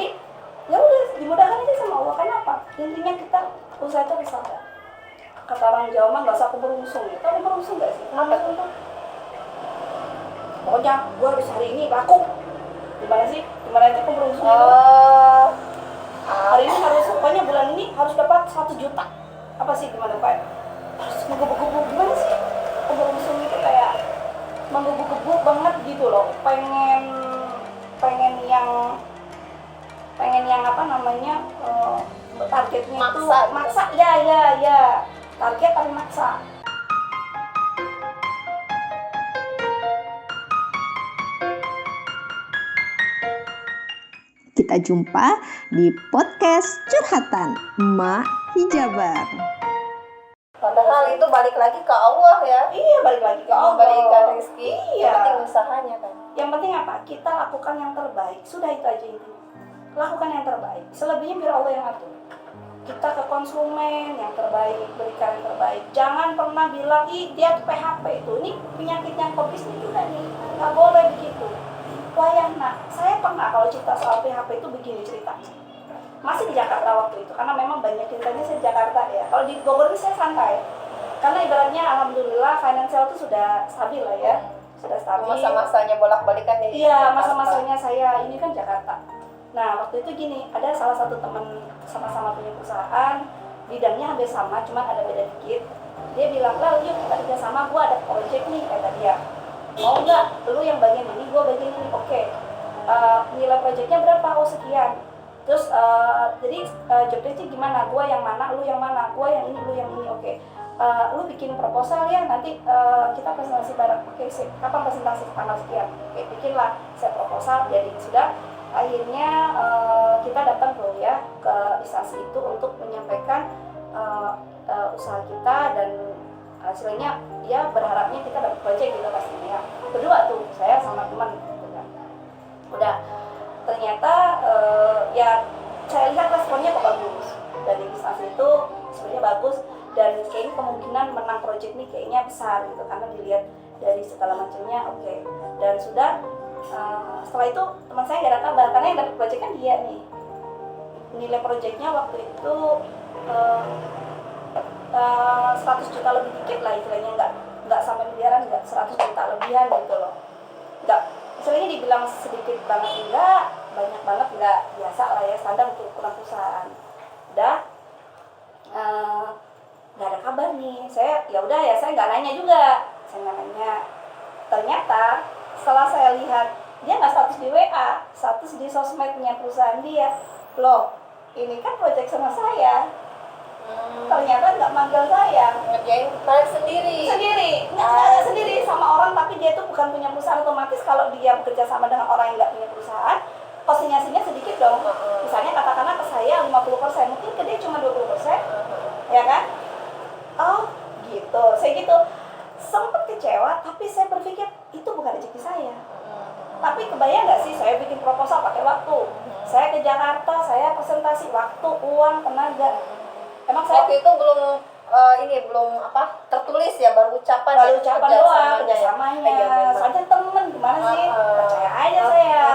Jadi ya udah dimudahkan aja sama Allah. Kenapa? Intinya kita usaha itu harus sabar. Kata orang Jawa mah nggak usah keberungsung. Ya, tahu keberungsung nggak sih? Apa itu? Pokoknya gue harus hari ini laku. Gimana sih? Gimana aja keberungsung itu? Hari ini harus, pokoknya bulan ini harus dapat 1 juta. Apa sih gimana Pak? Harus menggebu-gebu gimana sih? Keberungsung itu kayak menggebu-gebu banget gitu loh. pengen yang apa namanya targetnya itu maksa ya target tapi maksa. Kita jumpa di podcast Curhatan Mak Hijabar. Padahal itu balik lagi ke Allah ya. Iya, balik lagi ke Allah. Memberikan rezeki. Iya. Yang penting usahanya kan. Yang penting apa? Kita lakukan yang terbaik. Sudah itu aja intinya. Lakukan yang terbaik. Selebihnya biar Allah yang atur. Kita ke konsumen yang terbaik, berikan yang terbaik. Jangan pernah bilang, ih dia tuh PHP itu. Ini penyakit yang pebisnis juga nih. Nggak boleh begitu. Wayang nak, saya pernah kalau cerita soal PHP itu begini ceritanya. Masih di Jakarta waktu itu, karena memang banyak ceritanya saya di Jakarta ya. Kalau di Bogor ini saya santai. Karena ibaratnya alhamdulillah finansial itu sudah stabil lah ya. Sudah stabil. Masa-masanya bolak-balikan nih. Iya, masa-masanya saya ini kan Jakarta. Nah, waktu itu gini, ada salah satu teman sama-sama punya perusahaan, bidangnya hampir sama, cuma ada beda dikit. Dia bilang, "Lah, yuk kita kerja sama, gua ada project nih," kata dia. "Mau nggak? Lu yang bagian ini, gua bagian ini." Oke. Nilai projectnya berapa? Oh, sekian. Terus jadi job desk-nya gimana? Gua yang mana, lu yang mana? Gua yang ini, lu yang ini. Oke. Lu bikin proposal ya, nanti kita presentasi bareng. Oke, sip. Kapan presentasi? Tanggal sekian. Oke, bikinlah saya proposal. Jadi sudah akhirnya kita datang ya ke instansi itu untuk menyampaikan usaha kita dan hasilnya ya berharapnya kita dapat project gitu pastinya ya. Berdua tuh saya sama teman gitu kan. Udah ternyata ya saya lihat responnya kok bagus dari instansi itu sebenarnya bagus dan kayaknya kemungkinan menang project ini kayaknya besar gitu karena dilihat dari segala macamnya oke. Dan sudah setelah itu teman saya gak ada kabar karena yang dapat project kan dia nih. Nilai projectnya waktu itu 100 juta lebih dikit lah istilahnya, nggak sampai miliaran, nggak 100 juta lebihan gitu loh. Nggak istilahnya dibilang sedikit banget enggak, banyak banget enggak, biasa lah ya standar untuk ukuran perusahaan. Udah nggak ada kabar nih. Saya ya udah ya saya nggak nanya juga, saya nggak nanya. Ternyata setelah saya lihat dia nggak status di WA, status di sosmednya perusahaan dia. Loh, ini kan project sama saya. Ternyata nggak manggil saya. Ngerjain proyek sendiri. Nggak sendiri sama orang, tapi dia itu bukan punya perusahaan. Otomatis kalau dia bekerja sama dengan orang yang nggak punya perusahaan, konsinyasinya sedikit dong. Misalnya katakanlah ke saya 50%, mungkin ke dia cuma 20%, ya kan? Oh, gitu. Saya gitu. Sempat kecewa, tapi saya berpikir itu bukan rezeki saya. Tapi kebayang nggak sih saya bikin proposal pakai waktu. Saya ke Jakarta, saya presentasi waktu, uang, tenaga. Emang saya waktu itu belum tertulis ya, baru ucapan doang kerjasamanya. Soalnya temen gimana sih? Percaya aja saya.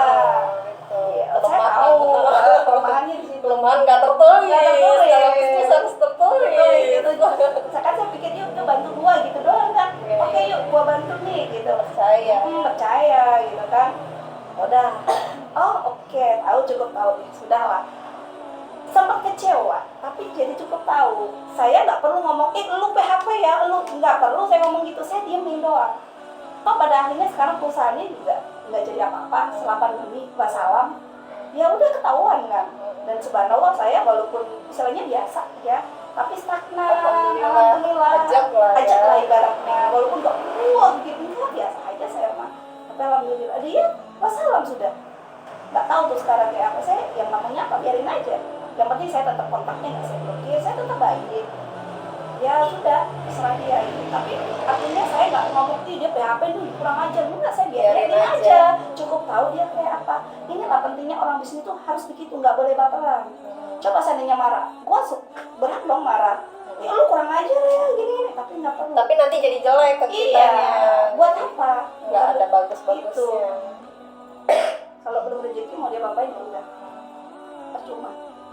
Gitu. Saya tahu kelemahannya di situ. Kelemahan nggak tertulis. Kalau bisnis harus tertulis. Gitu. Saya pikir yuk bantu gua gitu doang kan. Oke yuk gua bantu nih gitu. Percaya gitu kan. Udah. Oh oke, cukup tahu. Sudahlah. Sempat kecewa, tapi jadi cukup tahu. Saya nggak perlu ngomong, lu PHP ya, lu nggak perlu saya ngomong gitu, saya diemin doang. Toh pada akhirnya sekarang perusahaannya juga nggak jadi apa-apa, setelah pandemi, wassalam. Ya udah ketahuan kan. Dan subhanallah saya walaupun misalnya biasa ya, tapi stagnan. Alhamdulillah. Ajak lah ibaratnya, walaupun nggak gitu, enggak biasa aja saya mah. Tapi alhamdulillah dia wassalam sudah. Nggak tahu tuh sekarang kayak apa, saya yang namanya apa biarin aja. Yang penting saya tetap kontaknya, nggak saya blokir, saya tetap baik. Ya sudah, terserah dia. Tapi artinya saya nggak ngomong dia PHP dulu kurang ajar, enggak, saya biarin aja. Cukup tahu dia kayak apa. Inilah pentingnya orang bisnis itu harus begitu, nggak boleh baperan. Coba seandainya marah, gua berat dong marah. Lu kurang ajar ya gini, tapi nggak perlu. Tapi nanti jadi jelek ke kitanya. Buat apa? Nggak ada bagus-bagusnya. Kalau belum rezeki mau dia apain ya udah.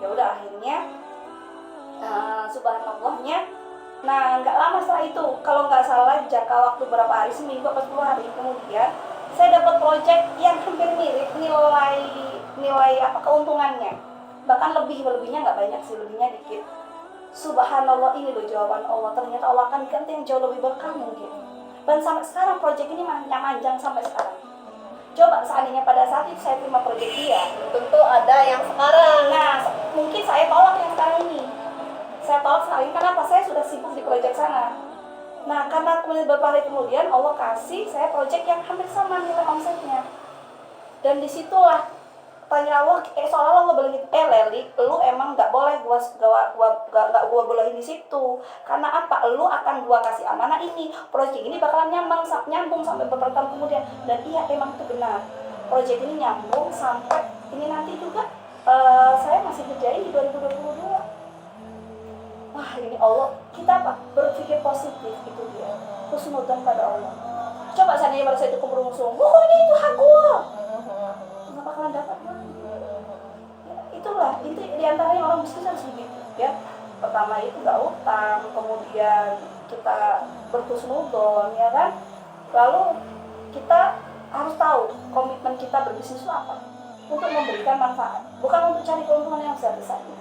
Ya udah akhirnya subhanallahnya, nah nggak lama setelah itu, kalau nggak salah jangka waktu berapa hari, seminggu atau 10 hari kemudian, saya dapat project yang hampir mirip nilai apa keuntungannya, bahkan lebihnya nggak banyak sih, lebihnya dikit. Subhanallah, ini loh jawaban Allah, ternyata Allah akan ganti yang jauh lebih berkah mungkin. Dan sampai sekarang project ini manjang sampai sekarang. Coba seandainya pada saat itu saya terima project dia, tentu ada yang sekarang. nah mungkin saya tolak yang sekarang ini. Saya tolak sekarang ini karena apa? Saya sudah sibuk di project sana. Nah karena kemudian beberapa hari kemudian Allah kasih saya project yang hampir sama nilai omsetnya. Dan disitulah tanya Allah, seolah-olah Allah bilang gitu, Leli, lu emang nggak boleh gua bolehin di situ. Karena apa? Lu akan gua kasih amanah ini, proyek ini bakalan nyambung sampai beberapa tahun kemudian. Dan iya emang itu benar, proyek ini nyambung sampai ini nanti juga saya masih kerjain di 2022. Wah ini Allah, kita apa? Berpikir positif, itu dia, husnudzon pada Allah. Coba seandainya pada saat itu keberuntung, pokoknya itu hak gua, nggak bakalan dapat lagi. Ya, itulah inti diantaranya orang bisnis harus begitu ya. Pertama itu nggak utang, kemudian kita berhusnudzon ya kan. Lalu kita harus tahu komitmen kita berbisnis itu apa, untuk memberikan manfaat, bukan untuk cari keuntungan yang besar-besarnya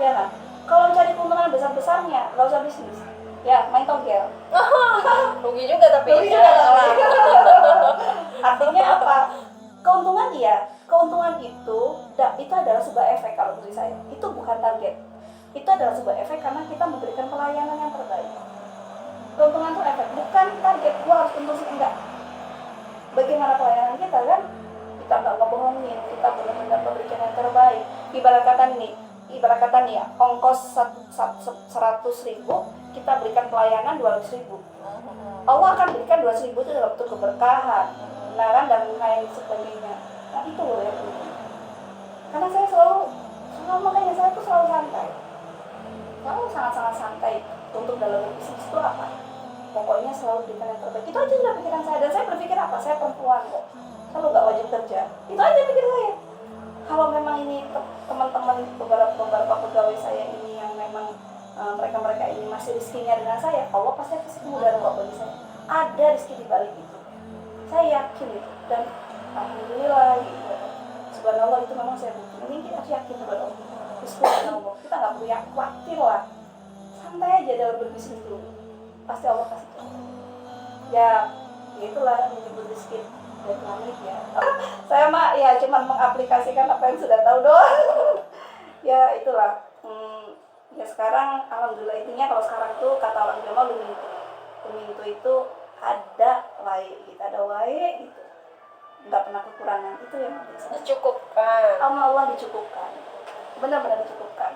ya kan. Kalau mencari keuntungan besar-besarnya nggak usah bisnis ya, main togel. Rugi juga tapi. Rugi juga tapi. Artinya apa? Keuntungan iya, keuntungan itu adalah sebuah efek kalau menurut saya. Itu bukan target. Itu adalah sebuah efek karena kita memberikan pelayanan yang terbaik. Keuntungan itu efek, bukan target. Gua harus untung sih, enggak. Bagaimana pelayanan kita kan? Kita nggak ngebohongin, kita benar-benar memberikan yang terbaik. Ibarat kata nih ya, ongkos 100.000, kita berikan pelayanan 200.000. Allah akan berikan 200.000 itu dalam bentuk keberkahan, kebenaran dan lain sebagainya. Nah itu loh yang penting. Karena saya makanya saya tuh selalu santai, selalu sangat-sangat santai untuk dalam bisnis itu apa. Pokoknya selalu berikan yang terbaik. Itu aja udah pikiran saya. Dan saya berpikir apa? Saya perempuan kok, kalau nggak wajib kerja. Itu aja pikir saya. Kalau memang ini teman-teman beberapa pegawai saya ini yang memang mereka ini masih rezekinya dengan saya, Allah pasti kasih kemudahan kok bagi saya. Ada rezeki di balik itu, saya yakin itu. Dan alhamdulillah gitu. Subhanallah, itu memang saya butuh. Ini kita harus yakin kepada Allah. Subhanallah, kita nggak perlu khawatir lah. Santai aja dalam berbisnis dulu, pasti Allah kasih jalan. Ya itulah menyebut rezeki dari langit ya. Saya mah ya cuma mengaplikasikan apa yang sudah tahu doang. Ya itulah. Ya sekarang alhamdulillah, intinya kalau sekarang tuh kata orang Jawa lumintu itu ada wae gitu, gitu. Nggak pernah kekurangan, itu yang Dicukupkan. Allah dicukupkan, benar-benar dicukupkan,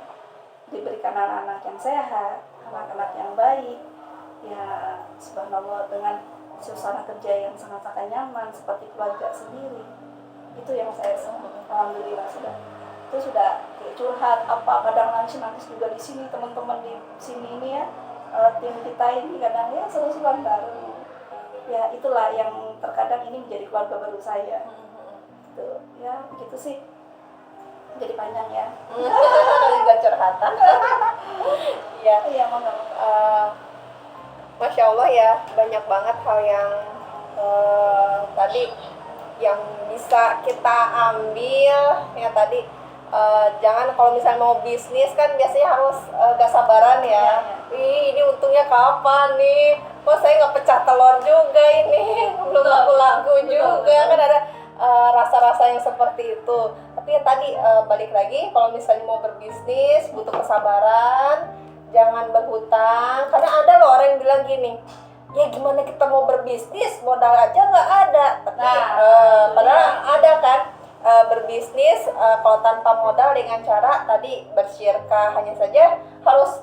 diberikan anak-anak yang sehat, anak-anak yang baik ya. Subhanallah, dengan suasana kerja yang sangat-sangat nyaman seperti keluarga sendiri. Itu yang saya alhamdulillah sudah kayak curhat apa, kadang nangis juga di sini, teman-teman di sini ini ya, tim kita ini kadang ya seru-seruan bareng. Ya itulah yang terkadang ini menjadi keluarga baru saya. Tuh, ya begitu sih. Jadi panjang ya. Juga curhatan. Ya. Iya, monggo. Masya Allah ya, banyak banget hal yang tadi yang bisa kita ambil ya tadi. Jangan kalau misalnya mau bisnis kan biasanya harus gak sabaran ya. Ini untungnya kapan nih? Kok saya nggak pecah telur juga ini, belum laku-laku juga. Kan ada rasa-rasa yang seperti itu. Tapi ya tadi balik lagi, kalau misalnya mau berbisnis butuh kesabaran, jangan berhutang. Karena ada loh orang yang bilang gini, ya gimana kita mau berbisnis, modal aja nggak ada. Tapi padahal ada kan berbisnis kalau tanpa modal dengan cara tadi bersyirkah, hanya saja harus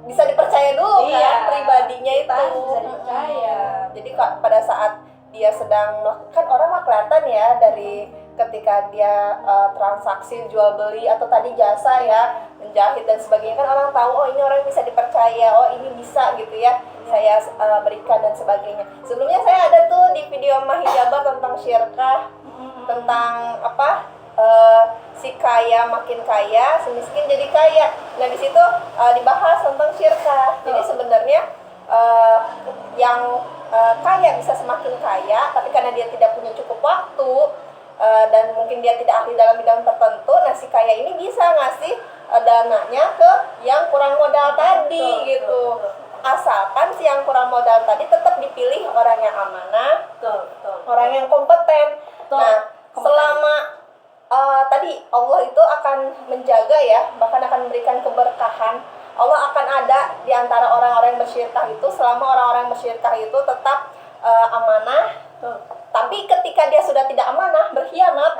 bisa dipercaya dulu kan pribadinya itu. Bisa dipercaya. Jadi pada saat dia sedang melakukan, orang mah kelihatan ya dari ketika dia transaksi jual beli atau tadi jasa ya, menjahit dan sebagainya, kan orang tahu oh ini orang bisa dipercaya, oh ini bisa gitu ya, saya berikan dan sebagainya. Sebelumnya saya ada tuh di video Mah Hijabar tentang syirkah, tentang apa si kaya makin kaya, si miskin jadi kaya. Nah di situ dibahas tentang syirkah. Jadi sebenarnya yang kaya bisa semakin kaya, tapi karena dia tidak punya cukup waktu dan mungkin dia tidak ahli dalam bidang tertentu, nah si kaya ini bisa ngasih dananya ke yang kurang modal tadi gitu. Asalkan si yang kurang modal tadi tetap dipilih orang yang amanah, orang yang kompeten. Nah selama tadi Allah itu akan menjaga ya, bahkan akan memberikan keberkahan. Allah akan ada di antara orang-orang yang bersyirkah itu selama orang-orang yang bersyirkah itu tetap amanah. Tapi ketika dia sudah tidak amanah, berkhianat,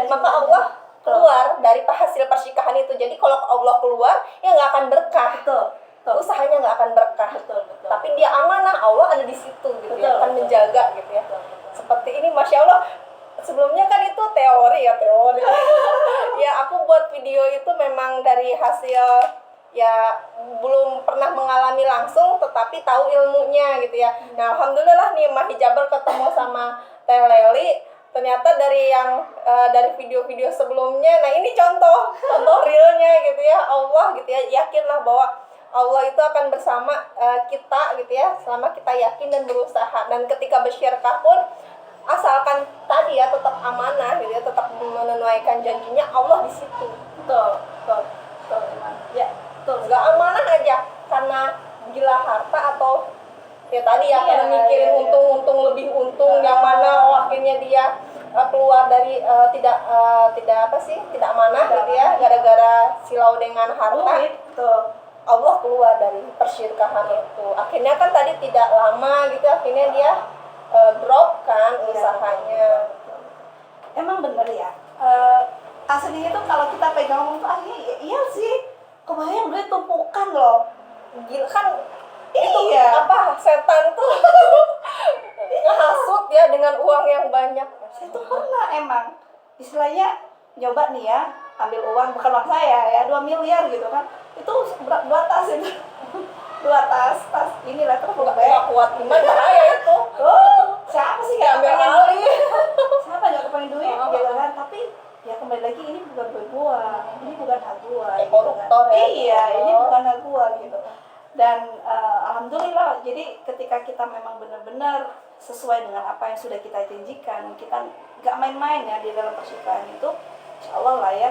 maka Allah keluar dari hasil persyikahan itu. Jadi kalau Allah keluar, ya nggak akan berkah. Usahanya nggak akan berkah. Tapi dia amanah, Allah ada di situ gitu ya, akan menjaga gitu ya. Seperti ini, masya Allah. Sebelumnya kan itu teori. Ya aku buat video itu memang dari hasil ya belum pernah mengalami langsung, tetapi tahu ilmunya gitu ya. Nah alhamdulillah nih Mah Hijaber ketemu sama Teh Leli. Ternyata dari dari video-video sebelumnya, nah ini contoh realnya gitu ya. Allah gitu ya, yakinlah bahwa Allah itu akan bersama kita gitu ya, selama kita yakin dan berusaha. Dan ketika bersyirkah pun asalkan tadi ya tetap amanah gitu ya, tetap menunaikan janjinya, Allah di situ. Betul. Ya, betul. Nggak amanah aja karena gila harta atau ya tadi ya karena mikirin untung lebih untung yang mana akhirnya dia keluar dari tidak amanah gitu ya, gara-gara silau dengan harta. Allah keluar dari persyirkahan itu. Akhirnya kan tadi tidak lama gitu, akhirnya dia drop kan usahanya. Emang bener ya, aslinya tuh kalau kita pegang ngomong tuh akhirnya iya sih, kebayang duit tumpukan loh. Gila kan itu setan tuh ngehasut ya dengan uang yang banyak. Saya tuh pernah emang istilahnya nyoba nih ya, ambil uang, bukan uang saya ya, 2 miliar gitu kan, itu dua tas itu. Dua tas inilah terus nggak kuat iman, bahaya itu. Siapa sih nggak ambil pengen alih? Siapa nggak kepengen duit gitu kan? Tapi ya kembali lagi, ini bukan duit gua, ini bukan hak gua. Kayak koruptor ya. Iya, ini bukan hak gua gitu. Dan alhamdulillah, jadi ketika kita memang benar-benar sesuai dengan apa yang sudah kita janjikan, kita nggak main-main ya di dalam persyirkahan itu, insya Allah lah ya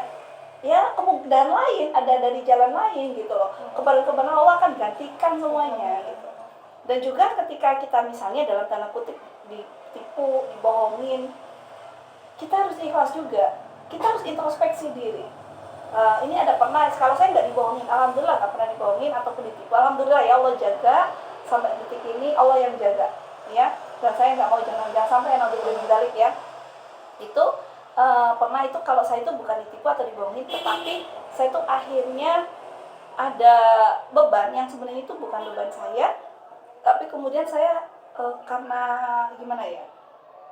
kemudahan lain ada dari jalan lain gitu loh. Kebenaran Allah akan gantikan semuanya gitu. Dan juga ketika kita misalnya dalam tanda kutip ditipu, dibohongin, kita harus ikhlas juga. Kita harus introspeksi diri. Ini ada pernah, kalau saya nggak dibohongin, alhamdulillah nggak pernah dibohongin ataupun ditipu. Alhamdulillah ya Allah jaga sampai detik ini, Allah yang jaga ya. Dan saya nggak mau jangan sampai naudzubillah ya. Itu pernah itu kalau saya itu bukan ditipu atau dibohongin, tetapi saya itu akhirnya ada beban yang sebenarnya itu bukan beban saya, tapi kemudian saya karena gimana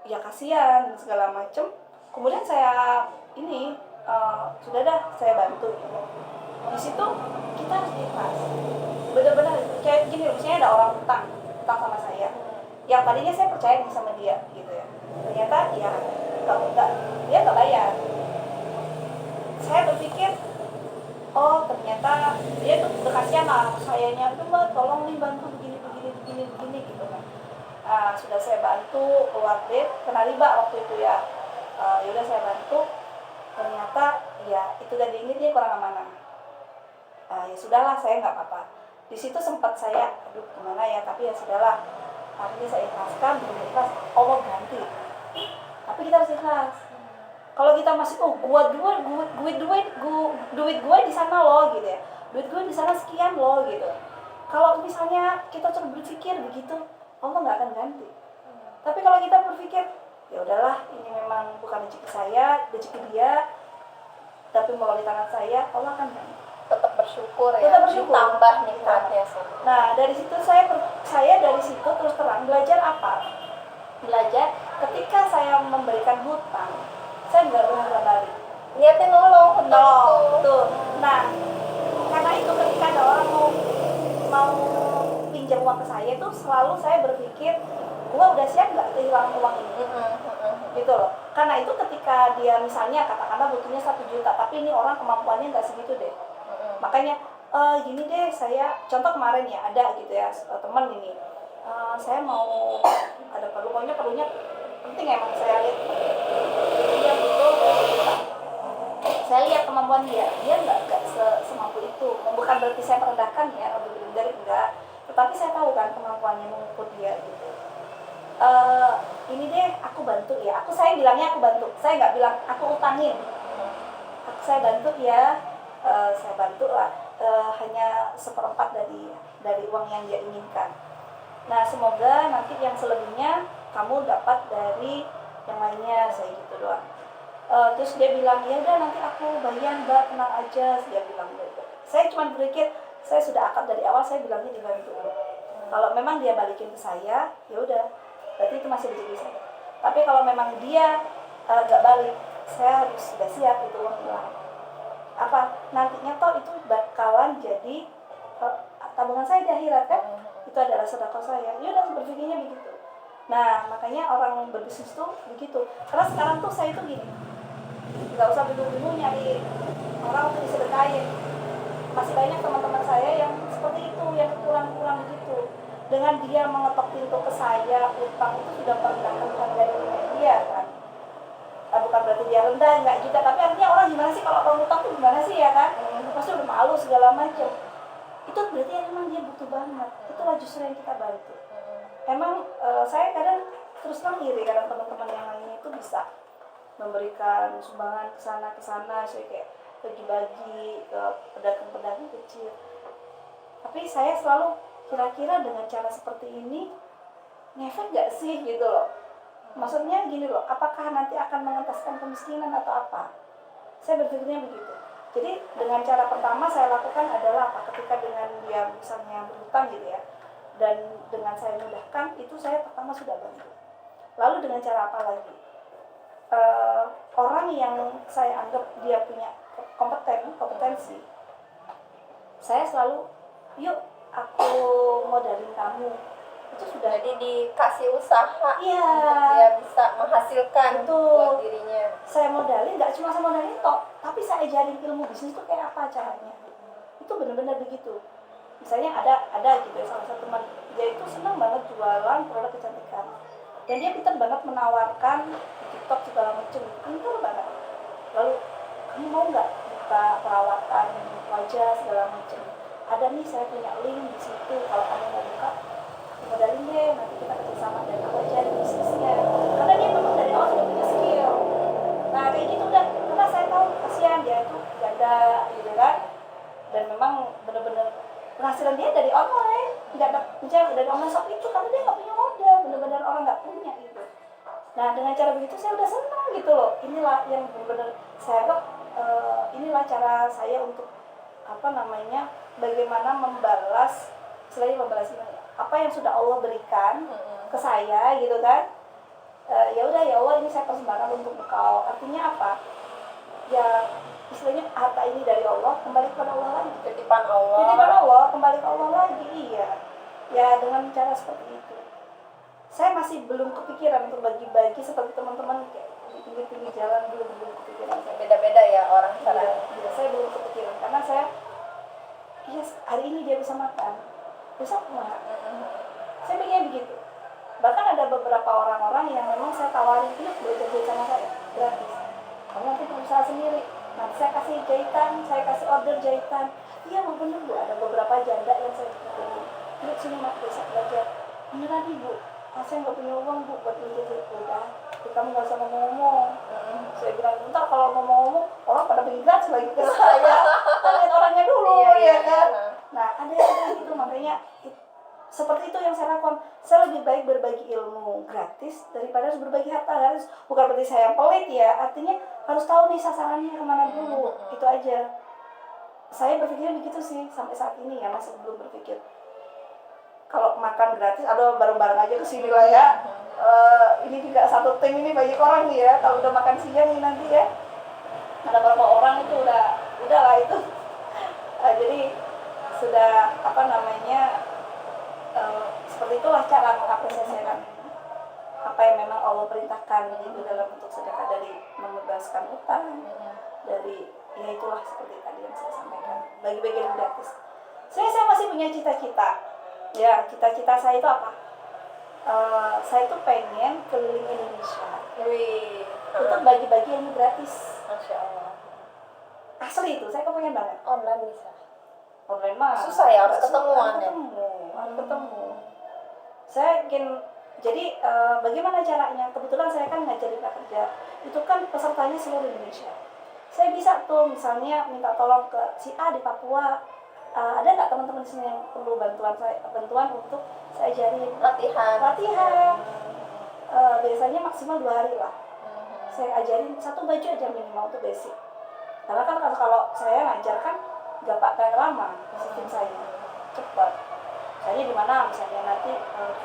ya kasihan segala macem, kemudian saya ini sudah dah saya bantu. Di situ kita harus ikhlas, benar-benar kayak gini loh, misalnya ada orang utang sama saya, yang tadinya saya percaya sama dia gitu ya, ternyata ya dia nggak bayar. Saya berpikir, oh ternyata dia tuh berkasihan lah sayanya, itu Mbak tolong nih bantu begini gitu kan. Sudah saya bantu keluar debt, kena riba waktu itu ya. Yaudah saya bantu, ternyata ya itu tadi ini dia kurang amanah. Ya sudahlah, saya nggak apa-apa. Di situ sempat saya, aduh gimana ya, tapi ya sudahlah. Akhirnya saya ikhlaskan, belum ikhlas, Allah ganti. Tapi kita harus ikhlas. Kalau kita masih duit gue di sana loh gitu ya, duit gue di sana sekian loh gitu. Kalau misalnya kita terus berpikir begitu, Allah nggak akan ganti. Tapi kalau kita berpikir ya udahlah, ini memang bukan rezeki saya, rezeki dia, tapi melalui tangan saya, Allah akan ganti. Tetap bersyukur ya, ditambah nikmatnya. Nah dari situ saya dari situ terus terang belajar apa? Belajar ketika saya memberikan hutang, saya nggak pernah balik. Niatnya nolong Tuh. Nah, karena itu ketika ada orang mau pinjam uang ke saya itu selalu saya berpikir, gua udah siap nggak kehilangan uang ini? Gitu loh. Karena itu ketika dia misalnya katakanlah butuhnya 1 juta, tapi ini orang kemampuannya nggak segitu deh. Makanya gini deh, saya contoh kemarin ya ada gitu ya teman ini, saya mau ada perlunya penting, emang saya lihat dia butuh 1 juta. Saya lihat kemampuan dia nggak semampu itu. Bukan berarti saya merendahkan ya, atau dari enggak, tetapi saya tahu kan kemampuannya mengukur dia gitu. Ini deh aku bantu ya, saya bilangnya aku bantu, saya nggak bilang aku utangin, saya bantu ya, saya bantu lah, hanya 1/4 dari uang yang dia inginkan. Nah semoga nanti yang selebihnya kamu dapat dari yang lainnya, saya gitu doang. Terus dia bilang ya udah nanti aku bayar mbak, tenang aja, dia bilang gitu. Saya cuma berpikir, saya sudah akad dari awal, saya bilangnya dibantu. Kalau memang dia balikin ke saya, ya udah, berarti itu masih rezeki saya. Tapi kalau memang dia gak balik, saya harus sudah siap itu uang hilang. Apa nantinya toh itu bakalan jadi tabungan saya di akhirat kan? Itu adalah sedekah saya. Ya udah, berpikirnya begitu. Nah makanya orang berbisnis tuh begitu. Karena sekarang tuh saya tuh gini, nggak usah bingung-bingung nyari orang untuk disedekahin. Masih banyak teman-teman saya yang seperti itu, yang kurang-kurang gitu. Dengan dia mengetok pintu ke saya, utang itu sudah merendahkan harga diri dia kan. Bukan berarti dia rendah, enggak juga, tapi artinya orang gimana sih kalau orang utang tuh gimana sih ya kan? Pasti udah malu segala macam. Itu berarti emang dia butuh banget. Itulah justru yang kita bantu. Emang saya kadang terus terang iri, kadang teman-teman yang lainnya itu bisa memberikan sumbangan ke sana, saya kayak bagi-bagi ke pedagang-pedagang kecil. Tapi saya selalu kira-kira dengan cara seperti ini ngefek gak sih gitu loh. Maksudnya gini loh, apakah nanti akan mengentaskan kemiskinan atau apa? Saya berpikirnya begitu. Jadi dengan cara pertama saya lakukan adalah apa? Ketika dengan dia misalnya berhutang gitu ya, dan dengan saya mudahkan, itu saya pertama sudah bantu. Lalu dengan cara apa lagi? Orang yang saya anggap dia punya kompetensi, saya selalu, yuk aku modalin kamu. Itu sudah. Jadi dikasih usaha, iya, untuk dia bisa menghasilkan. Betul. Buat dirinya. Saya modalin, nggak cuma saya modalin toh, tapi saya ajarin ilmu bisnis itu kayak apa caranya. Itu benar-benar begitu. Misalnya ada gitu ya, salah satu teman, dia itu senang banget jualan produk kecantikan, dan dia pintar banget menawarkan di TikTok segala macam, pintar banget. Lalu kamu mau nggak buka perawatan wajah segala macam? Ada nih, saya punya link di situ, kalau kamu mau buka modalin deh, nanti kita kerjasama dan aku aja bisnisnya. Karena dia memang dari awal sudah punya skill. Nah kayak gitu udah, karena saya tahu kasihan dia itu ganda gitu kan, dan memang benar-benar penghasilan dia dari online, nggak misalnya dari online shop itu, karena dia nggak punya modal, benar-benar orang nggak punya gitu. Nah dengan cara begitu saya udah senang gitu loh. Inilah yang benar-benar saya anggap inilah cara saya untuk bagaimana membalas, selain membalas apa yang sudah Allah berikan ke saya gitu kan. Ya udah, ya Allah, ini saya persembahkan untuk Engkau. Artinya apa? Ya istilahnya harta ini dari Allah, kembali kepada Allah lagi. Titipan Allah. Titipan Allah, kembali ke Allah lagi. Iya. Ya dengan cara seperti itu. Saya masih belum kepikiran untuk bagi-bagi seperti teman-teman kayak di pinggir-pinggir jalan, belum kepikiran. Beda-beda ya orang cara. Iya, saya belum kepikiran karena saya hari ini dia bisa makan, besok enggak. Saya pikirnya begitu. Bahkan ada beberapa orang-orang yang memang saya tawarin, yuk belajar sama saya gratis. Kamu nanti berusaha sendiri, nanti saya kasih jahitan, saya kasih order jahitan. Iya mau bener Bu, ada beberapa janda yang saya bikin, yuk sini mak besok belajar. Beneran Ibu, saya nggak punya uang Bu buat belajar. Udah, kamu nggak usah ngomong-ngomong. Saya bilang, bentar kalau ngomong-ngomong orang pada pengen gratis lagi ke saya. Lihat orangnya dulu, ya kan. Nah ada yang gitu, makanya seperti itu yang saya lakukan. Saya lebih baik berbagi ilmu gratis daripada harus berbagi harta. Harus, bukan berarti saya pelit ya, artinya harus tahu nih sasarannya kemana dulu. Itu aja. Saya berpikirnya begitu sih sampai saat ini ya, masih belum berpikir kalau makan gratis, ada bareng-bareng aja kesini lah ya. Ini juga satu tim ini banyak orang nih ya, kalau udah makan siang nih nanti ya ada beberapa orang itu udah lah itu. Jadi sudah seperti itulah cara mengapresiasikan apa yang memang Allah perintahkan itu dalam bentuk sedekah, dari membebaskan utang, dari ya itulah seperti tadi yang saya sampaikan, bagi-bagi yang gratis. Saya masih punya cita-cita. Ya, cita-cita saya itu apa? Saya tuh pengen keliling Indonesia Wih, untuk bagi-bagi ilmu gratis. Masya Allah. Asli itu, saya kepengen banget. Online bisa. Online mah Susah ya, harus nggak ketemuan ya? harus ketemu. Saya ingin, jadi bagaimana caranya? Kebetulan saya kan ngajar di prakerja, itu kan pesertanya seluruh Indonesia. Saya bisa tuh misalnya minta tolong ke si A di Papua, ada nggak teman-teman di sini yang perlu bantuan untuk saya ajarin latihan. Biasanya maksimal 2 hari lah. Saya ajarin 1 baju aja minimal untuk basic. Karena kan kalau saya ngajar kan nggak pakai lama sistem saya, cepat. Saya di mana misalnya nanti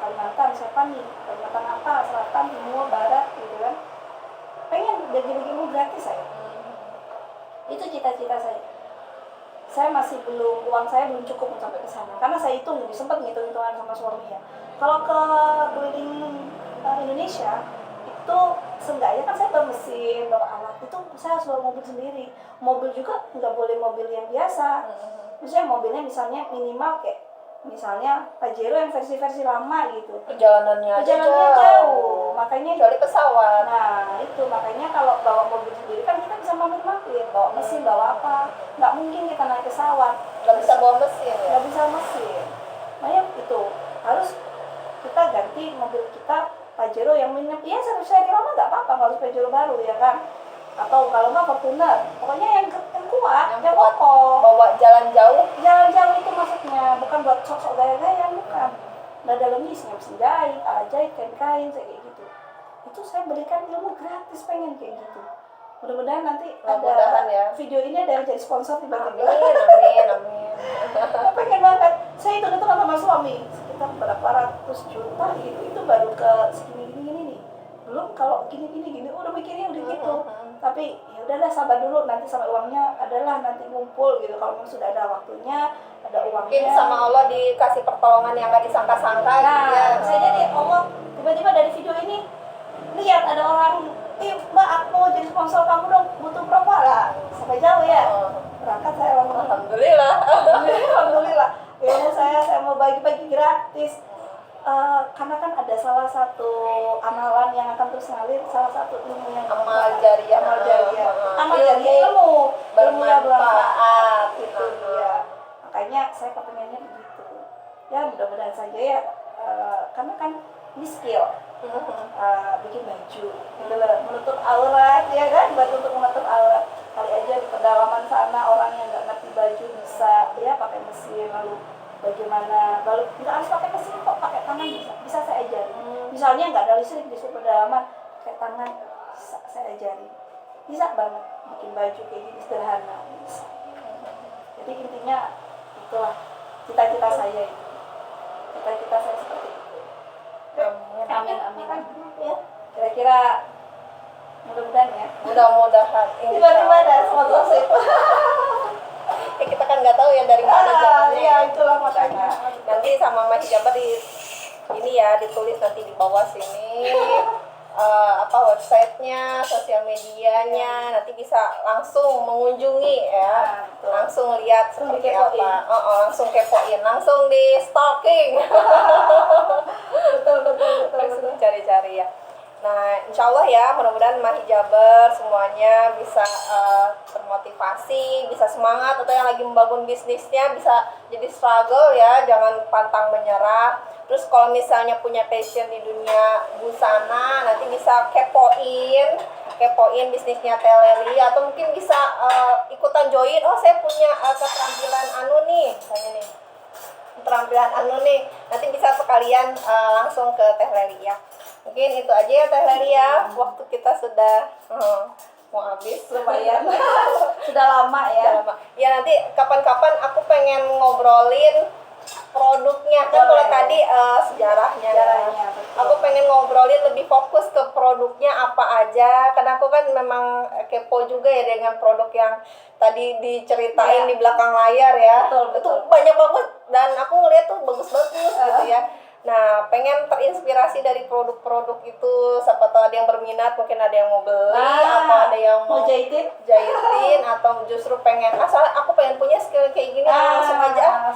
Kalimantan, siapa nih, Kalimantan apa, Selatan, Timur, Barat gitu kan. Pengen bagi-bagi ilmu gratis saya. Itu cita-cita saya. Saya masih uang saya belum cukup untuk sampai ke sana. Karena saya sempat ngitung-hitungan sama suami ya. Kalau ke keliling Indonesia itu seenggaknya kan saya bawa mesin, bawa alat, itu saya harus bawa mobil sendiri. Mobil juga nggak boleh mobil yang biasa. Misalnya mobilnya misalnya minimal kayak misalnya Pajero yang versi-versi lama gitu. Perjalanannya jauh. Makanya kecuali pesawat. nah itu makanya kalau bawa mobil sendiri kan kita bisa mampir-mampir, bawa mesin, bawa apa. Nggak mungkin kita naik pesawat. Nggak bisa bawa mesin ya? Nggak bisa mesin. Makanya itu harus kita ganti mobil kita Pajero yang ya seri lama nggak apa-apa, nggak harus Pajero baru ya kan. Atau kalau nggak Fortuner, pokoknya yang kuat, yang kokoh. Bawa jalan jauh Itu maksudnya bukan buat sok-sok gaya-gaya, bukan. Nah dalamnya isinya mesin jahit, alat jahit, kain-kain, kayak gitu. Itu saya berikan ilmu gratis, pengen kayak gitu. Mudah-mudahan nanti ya. Video ini ada yang jadi sponsor tiba-tiba. Amin. Pengen banget. Saya hitung-hitungan sama suami sekitar berapa ratus juta gitu. Itu baru ke segini nih. Belum kalau gini udah mikirnya udah gitu. Tapi ya udahlah, sabar dulu, nanti sama uangnya adalah nanti ngumpul gitu. Kalau memang sudah ada waktunya, ada uangnya. Mungkin sama Allah dikasih pertolongan yang gak disangka-sangka Nah, gitu ya. saya jadi Allah tiba-tiba dari video ini lihat ada orang, Mbak aku mau jadi sponsor kamu dong, butuh berapa lah? Sampai jauh ya. Berangkat saya langsung. Alhamdulillah. Alhamdulillah. Ilmu saya mau bagi-bagi gratis. Karena kan ada salah satu amalan yang akan terus ngalir, salah satu ilmu yang Amal jariah. Amal jariah ilmu yang bermanfaat itu dia. Makanya saya kepengennya begitu. Ya mudah-mudahan saja ya, karena kan ini skill. Bikin baju, gitu loh, menutup aurat ya kan, untuk menutup aurat. Kali aja di pedalaman sana orang yang nggak ngerti baju bisa ya pakai mesin, lalu bagaimana, kalau nggak harus pakai mesin kok, pakai tangan bisa saya ajari. Misalnya nggak ada listrik di pedalaman, pakai tangan bisa saya ajari, bisa banget bikin baju kayak gini sederhana bisa. Jadi intinya itulah cita-cita saya itu, cita-cita saya seperti itu. Amin. Ya, kira-kira mudah-mudahan ya. Mudah-mudahan. Tiba-tiba ada sponsorship. Kita kan nggak tahu ya dari mana jalannya. Iya, itulah makanya. Nanti sama Mas Hijaber ini ya ditulis nanti di bawah sini. Websitenya, sosial medianya, nanti bisa langsung mengunjungi ya, langsung lihat seperti apa, langsung kepoin, langsung di stalking, betul, langsung cari-cari ya. Nah, insya Allah ya, mudah-mudahan Mah Hijaber semuanya bisa termotivasi, bisa semangat, atau yang lagi membangun bisnisnya bisa jadi struggle ya, jangan pantang menyerah. Terus kalau misalnya punya passion di dunia busana, nanti bisa kepoin bisnisnya Teleli, atau mungkin bisa ikutan join. Oh, saya punya keterampilan nanti bisa sekalian langsung ke Teleli ya. Mungkin itu aja ya Teh Leli ya. Waktu kita sudah mau habis lumayan. Sudah lama ya. Ya nanti kapan-kapan aku pengen ngobrolin produknya kan. Kalau tadi sejarahnya. Aku pengen ngobrolin lebih fokus ke produknya apa aja. Karena aku kan memang kepo juga ya dengan produk yang tadi diceritain di belakang layar ya. Betul. Itu banyak banget dan aku ngeliat tuh bagus-bagus gitu ya. Nah, pengen terinspirasi dari produk-produk itu. Siapa tahu ada yang berminat, mungkin ada yang mau beli, atau ada yang mau jahitin atau justru pengen, aku pengen punya skill kayak gini, langsung aja.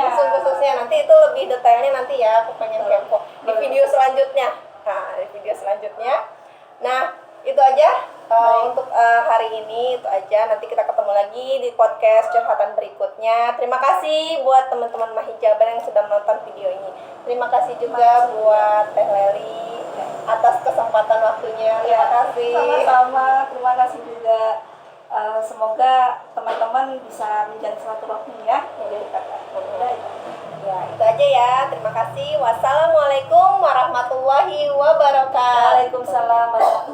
langsung khususnya. Nanti itu lebih detailnya nanti ya, aku pengen kepo di video selanjutnya. Nah, itu aja untuk hari ini, itu aja. Nanti kita ketemu lagi di podcast curhatan berikutnya. Terima kasih buat teman-teman Mahijabar yang sudah menonton video ini. Terima kasih juga buat Teh Leli atas kesempatan waktunya. Terima kasih. Sama-sama, terima kasih juga. Semoga teman-teman bisa menjalin silaturahmi ya. Ya, itu aja ya. Terima kasih. Wassalamualaikum warahmatullahi wabarakatuh. Waalaikumsalam warahmatullahi wabarakatuh.